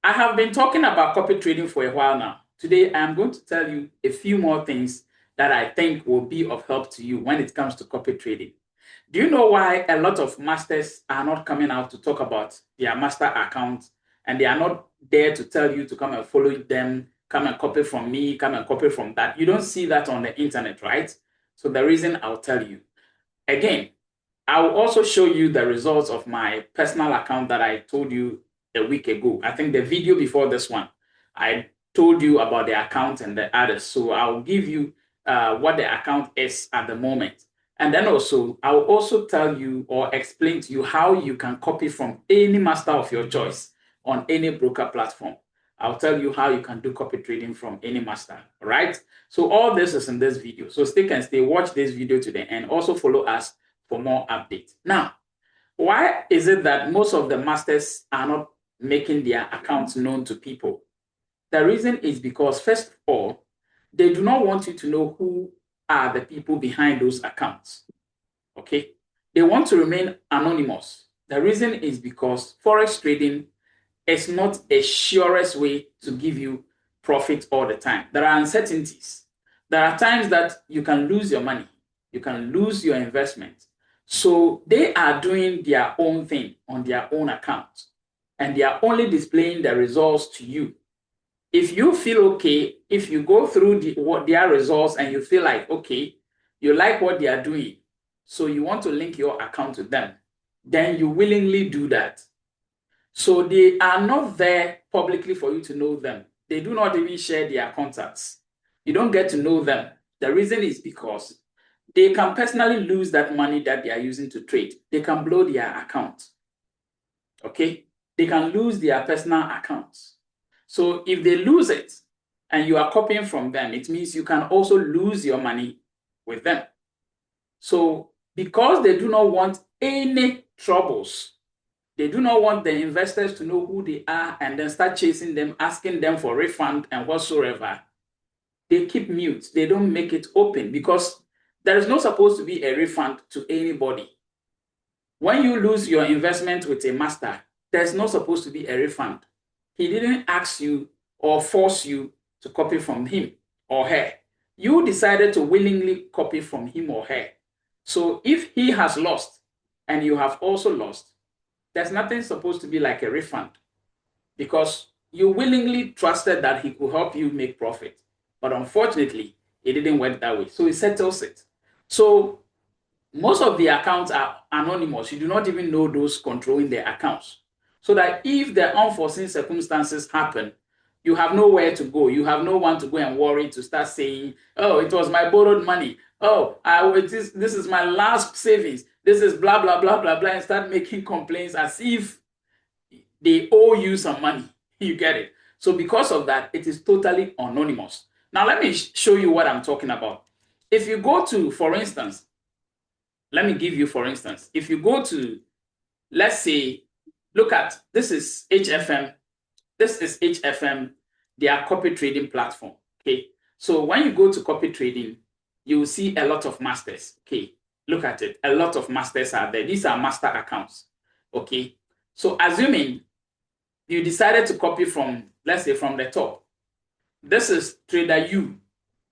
I have been talking about copy trading for a while now. Today, I'm going to tell you a few more things that I think will be of help to you when it comes to copy trading. Do you know why a lot of masters are not coming out to talk about their master account, and they are not there to tell you to come and follow them, come and copy from me, come and copy from that? You don't see that on the internet, right? So the reason, I'll tell you. Again, I will also show you the results of my personal account that I told you a week ago. I think the video before this one, I told you about the account and the others. So I'll give you what the account is at the moment. And then also, I will also tell you or explain to you how you can copy from any master of your choice on any broker platform. I'll tell you how you can do copy trading from any master, all right? So all this is in this video. So stick and stay, watch this video to the end. Also follow us for more updates. Now, why is it that most of the masters are not making their accounts known to people? The reason is because, first of all, they do not want you to know who are the people behind those accounts. Okay? They want to remain anonymous. The reason is because Forex trading is not a surest way to give you profit all the time. There are uncertainties. There are times that you can lose your money. You can lose your investment. So they are doing their own thing on their own account, and they are only displaying the results to you. If you feel okay, if you go through their results and you feel like, okay, you like what they are doing, so you want to link your account to them, then you willingly do that. So they are not there publicly for you to know them. They do not even share their contacts. You don't get to know them. The reason is because they can personally lose that money that they are using to trade. They can blow their account. Okay? They can lose their personal accounts. So if they lose it and you are copying from them, it means you can also lose your money with them. So because they do not want any troubles, they do not want the investors to know who they are and then start chasing them, asking them for refund and whatsoever, they keep mute. They don't make it open because there is not supposed to be a refund to anybody. When you lose your investment with a master, there's not supposed to be a refund. He didn't ask you or force you to copy from him or her. You decided to willingly copy from him or her. So if he has lost and you have also lost, there's nothing supposed to be like a refund because you willingly trusted that he could help you make profit. But unfortunately, it didn't work that way. So he settles it. So most of the accounts are anonymous. You do not even know those controlling the accounts. So that if the unforeseen circumstances happen, you have nowhere to go. You have no one to go and worry to start saying, oh, it was my borrowed money. Oh, this is my last savings. This is blah, blah, blah, blah, blah, and start making complaints as if they owe you some money. You get it? So because of that, it is totally anonymous. Now, let me show you what I'm talking about. If you go to, for instance, let me give you, for instance, if you go to, let's say, look at, this is HFM. This is HFM, their copy trading platform. Okay. So when you go to copy trading, you will see a lot of masters. Okay. Look at it. A lot of masters are there. These are master accounts. Okay. So assuming you decided to copy from, let's say, from the top. This is Trader U.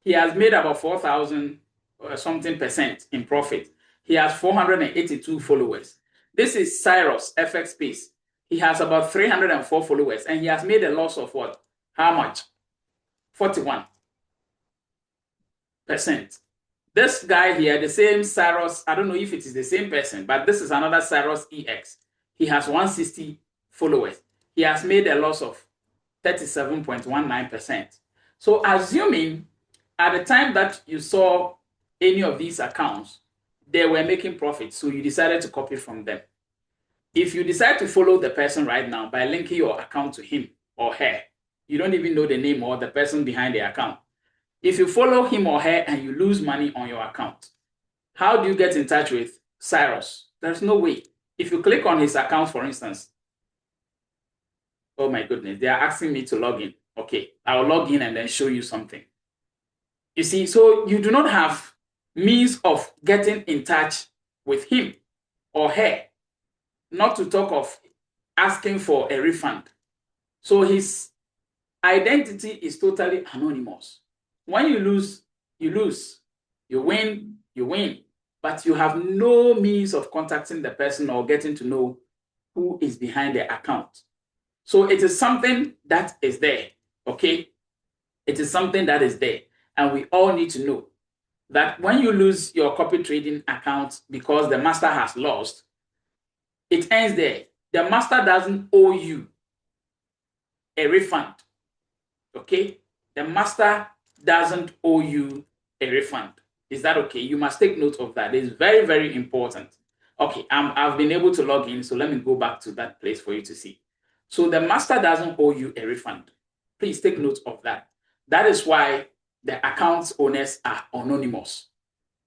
He has made about 4,000 or something percent in profit. He has 482 followers. This is Cyrus FX Space. He has about 304 followers and he has made a loss of what? How much? 41%. This guy here, the same Cyrus, I don't know if it is the same person, but this is another Cyrus EX. He has 160 followers. He has made a loss of 37.19%. So assuming at the time that you saw any of these accounts, they were making profit, so you decided to copy from them. If you decide to follow the person right now by linking your account to him or her, you don't even know the name or the person behind the account. If you follow him or her and you lose money on your account, how do you get in touch with Cyrus? There's no way. If you click on his account, for instance, oh my goodness, they are asking me to log in. Okay, I'll log in and then show you something. You see, so you do not have means of getting in touch with him or her, not to talk of asking for a refund. So his identity is totally anonymous. When you lose, you lose. You win, you win. But you have no means of contacting the person or getting to know who is behind the account. So it is something that is there, okay? It is something that is there. And we all need to know that when you lose your copy trading account because the master has lost, it ends there. The master doesn't owe you a refund, okay? The master doesn't owe you a refund. Is that okay? You must take note of that. It's very, very important. Okay, I've been able to log in, so let me go back to that place for you to see. So the master doesn't owe you a refund. Please take note of that. That is why the account owners are anonymous.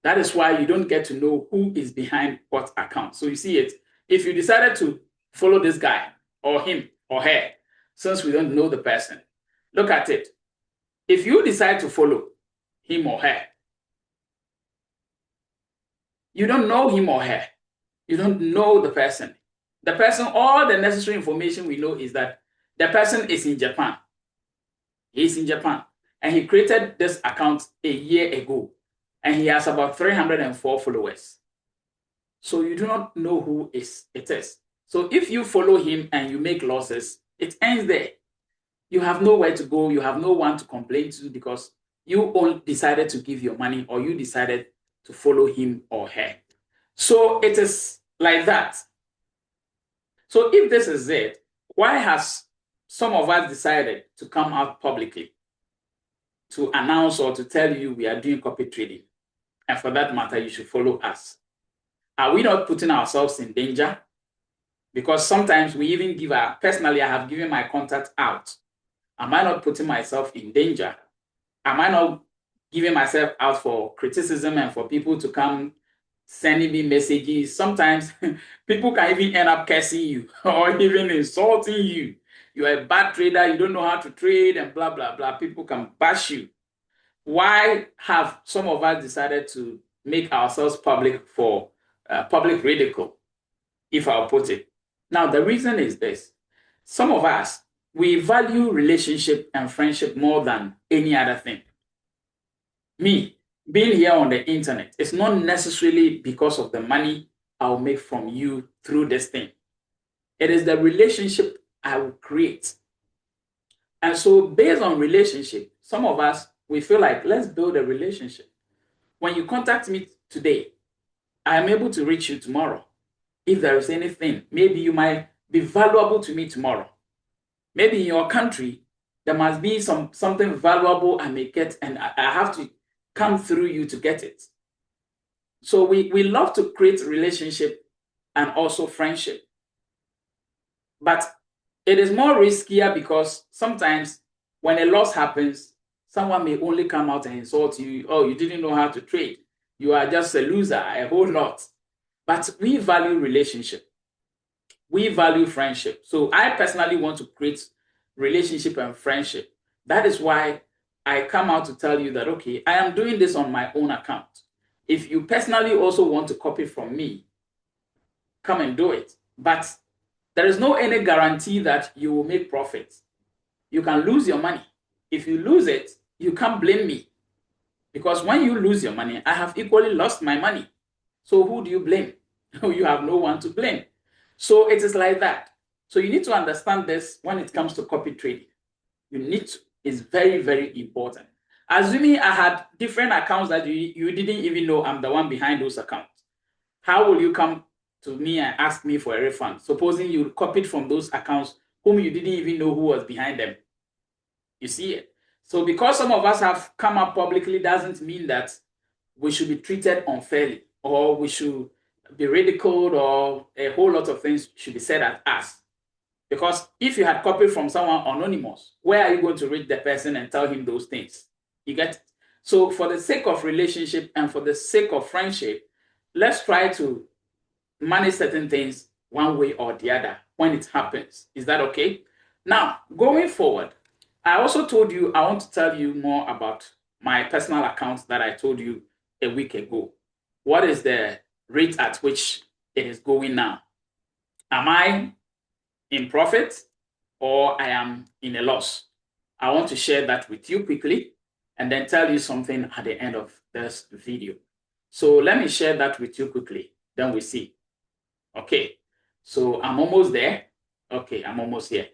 That is why you don't get to know who is behind what account. So you see it. If you decided to follow this guy or him or her, since we don't know the person, look at it. If you decide to follow him or her, you don't know him or her. You don't know the person. The person, all the necessary information we know is that the person is in Japan. He's in Japan. And he created this account a year ago. And he has about 304 followers. So you do not know who it is. So if you follow him and you make losses, it ends there. You have nowhere to go. You have no one to complain to because you all decided to give your money or you decided to follow him or her. So it is like that. So if this is it, why has some of us decided to come out publicly to announce or to tell you we are doing copy trading? And for that matter, you should follow us. Are we not putting ourselves in danger? Because sometimes we even give personally, I have given my contact out. Am I not putting myself in danger? Am I not giving myself out for criticism and for people to come sending me messages? Sometimes people can even end up cursing you or even insulting you. You are a bad trader, you don't know how to trade and blah, blah, blah. People can bash you. Why have some of us decided to make ourselves public for public ridicule, if I'll put it? Now, the reason is this. Some of us, we value relationship and friendship more than any other thing. Me, being here on the internet, it's not necessarily because of the money I'll make from you through this thing. It is the relationship I will create. And so based on relationship, some of us, we feel like, let's build a relationship. When you contact me today, I am able to reach you tomorrow. If there is anything, maybe you might be valuable to me tomorrow. Maybe in your country, there must be something valuable I may get, and I have to come through you to get it. So we love to create relationship and also friendship. But it is more riskier because sometimes when a loss happens, someone may only come out and insult you. Oh, you didn't know how to trade. You are just a loser, a whole lot. But we value relationship. We value friendship. So I personally want to create relationship and friendship. That is why I come out to tell you that, okay, I am doing this on my own account. If you personally also want to copy from me, come and do it. But there is no any guarantee that you will make profits. You can lose your money. If you lose it, you can't blame me. Because when you lose your money, I have equally lost my money. So who do you blame? You have no one to blame. So it is like that. So you need to understand this when it comes to copy trading. You need to. It's very, very important. Assuming I had different accounts that you didn't even know I'm the one behind those accounts. How will you come to me and ask me for a refund? Supposing you copied from those accounts whom you didn't even know who was behind them. You see it? So because some of us have come up publicly doesn't mean that we should be treated unfairly or we should be ridiculed or a whole lot of things should be said at us. Because if you had copied from someone anonymous, where are you going to reach the person and tell him those things? You get it? So for the sake of relationship and for the sake of friendship, let's try to manage certain things one way or the other when it happens. Is that okay? Now, going forward, I also told you I want to tell you more about my personal account that I told you a week ago. What is the rate at which it is going now? Am I in profit or I am in a loss. I want to share that with you quickly and then tell you something at the end of this video. So let me share that with you quickly, then we see. Okay, so I'm almost there. Okay, I'm almost here.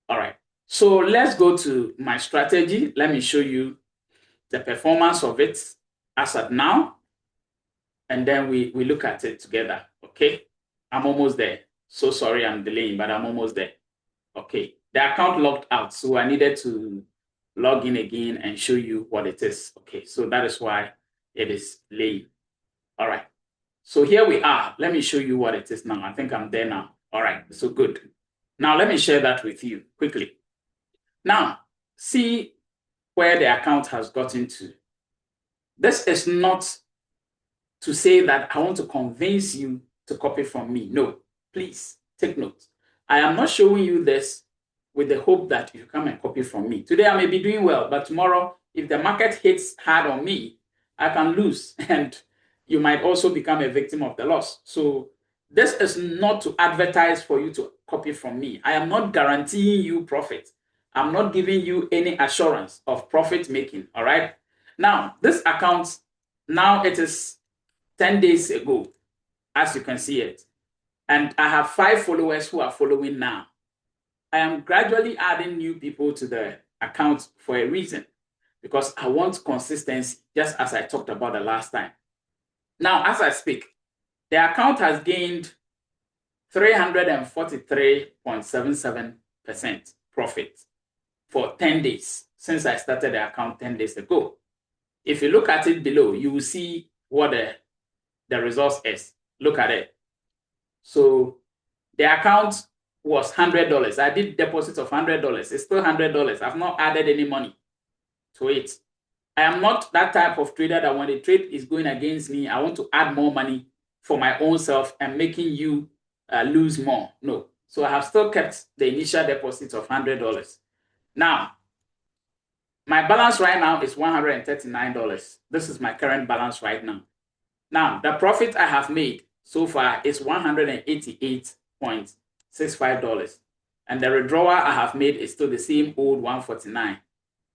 All right, so let's go to my strategy. Let me show you the performance of it as at now, and then we look at it together. Okay, I'm almost there. So sorry I'm delaying, but I'm almost there. Okay, the account logged out, so I needed to log in again and show you what it is. Okay, so that is why it is late. All right, so here we are. Let me show you what it is now. I think I'm there now. All right, so good. Now let me share that with you quickly. Now, see where the account has gotten to. This is not to say that I want to convince you to copy from me. No, please take note. I am not showing you this with the hope that you come and copy from me. Today I may be doing well, but tomorrow, if the market hits hard on me, I can lose and you might also become a victim of the loss. So this is not to advertise for you to copy from me. I am not guaranteeing you profit. I'm not giving you any assurance of profit making, all right? Now, this account, now it is 10 days ago, as you can see it. And I have 5 followers who are following now. I am gradually adding new people to the account for a reason, because I want consistency, just as I talked about the last time. Now, as I speak, the account has gained 343.77% profit for 10 days since I started the account 10 days ago. If you look at it below, you will see what the results is. Look at it. So the account was $100. I did deposit of $100. It's still $100. I've not added any money to it. I am not that type of trader that when the trade is going against me, I want to add more money for my own self and making you lose more. No. So I have still kept the initial deposit of $100. Now, my balance right now is $139. This is my current balance right now. Now, the profit I have made so far is $188.65. And the withdrawal I have made is still the same old $149.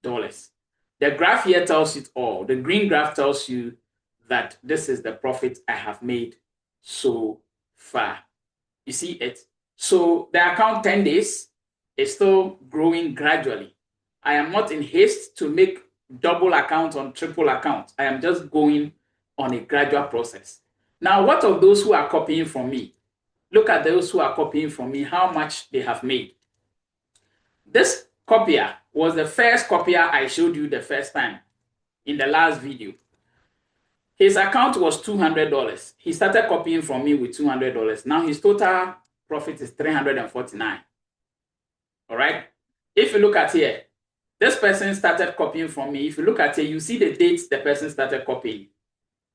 The graph here tells it all. The green graph tells you that this is the profit I have made so far. You see it? So the account 10 days is still growing gradually. I am not in haste to make double account on triple account. I am just going on a gradual process. Now, what of those who are copying from me? Look at those who are copying from me, how much they have made. This copier was the first copier I showed you the first time in the last video. His account was $200. He started copying from me with $200. Now his total profit is $349. All right. If you look at here, this person started copying from me. If you look at here, you see the dates the person started copying.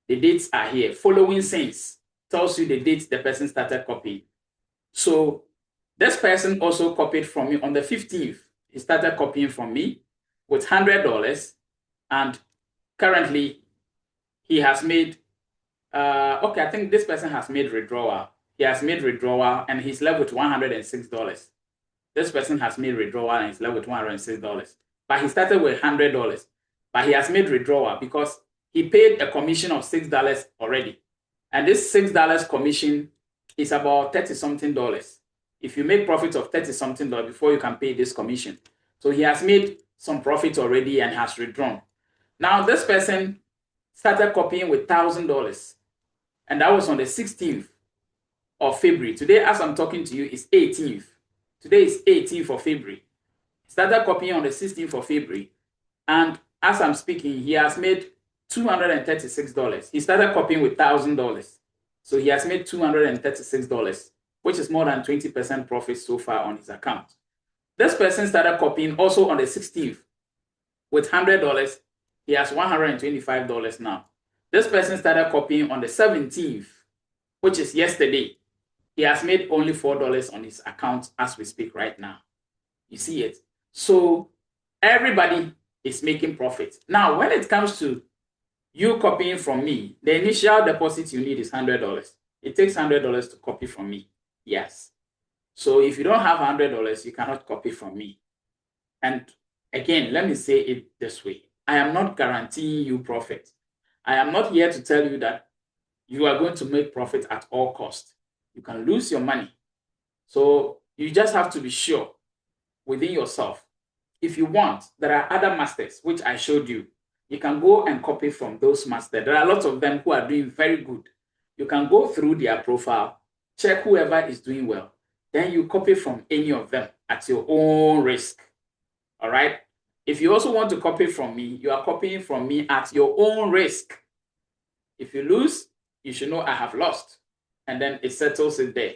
The dates are here. Following since tells you the dates the person started copying. So this person also copied from me on the 15th. He started copying from me with $100, and currently he has made, okay, I think this person has made withdrawal. He has made withdrawal and he's left with $106. This person has made withdrawal and he's left with $106. But he started with $100, but he has made withdrawal because he paid a commission of $6 already. And this $6 commission is about $30-something. If you make profit of $30-something before you can pay this commission. So he has made some profit already and has withdrawn. Now this person started copying with $1,000. And that was on the 16th of February. Today, as I'm talking to you, is 18th. Today is 18th of February. He started copying on the 16th of February. And as I'm speaking, he has made $236. He started copying with $1,000. So he has made $236, which is more than 20% profit so far on his account. This person started copying also on the 16th with $100. He has $125 now. This person started copying on the 17th, which is yesterday. He has made only $4 on his account as we speak right now. You see it? So everybody is making profit. Now, when it comes to you copying from me, the initial deposit you need is $100. It takes $100 to copy from me. Yes. So if you don't have $100, you cannot copy from me. And again, let me say it this way. I am not guaranteeing you profit. I am not here to tell you that you are going to make profit at all costs. You can lose your money. So you just have to be sure within yourself. If you want, there are other masters, which I showed you. You can go and copy from those masters. There are lots of them who are doing very good. You can go through their profile, check whoever is doing well. Then you copy from any of them at your own risk. All right? If you also want to copy from me, you are copying from me at your own risk. If you lose, you should know I have lost. And then it settles it there.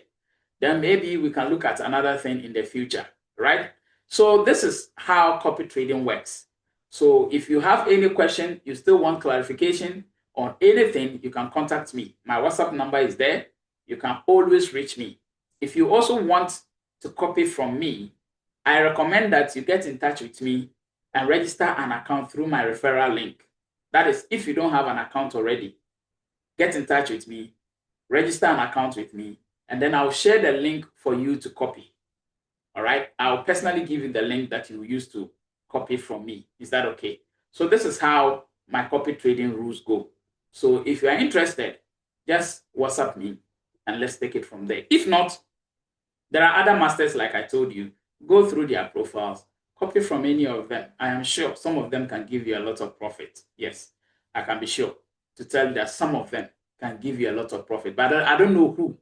Then maybe we can look at another thing in the future, right? So this is how copy trading works. So if you have any question, you still want clarification on anything, you can contact me. My WhatsApp number is there. You can always reach me. If you also want to copy from me, I recommend that you get in touch with me and register an account through my referral link. That is, if you don't have an account already, get in touch with me, register an account with me, and then I'll share the link for you to copy. All right? I'll personally give you the link that you use to copy from me. Is that okay? So this is how my copy trading rules go. So if you are interested, just WhatsApp me and let's take it from there. If not, there are other masters like I told you. Go through their profiles, copy from any of them. I am sure some of them can give you a lot of profit. Yes, I can be sure to tell you that some of them can give you a lot of profit, but I don't know who.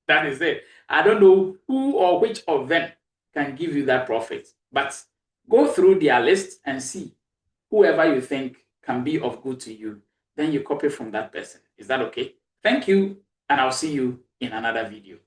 That is it. I don't know who or which of them can give you that profit, but go through their list and see whoever you think can be of good to you. Then you copy from that person. Is that okay? Thank you, and I'll see you in another video.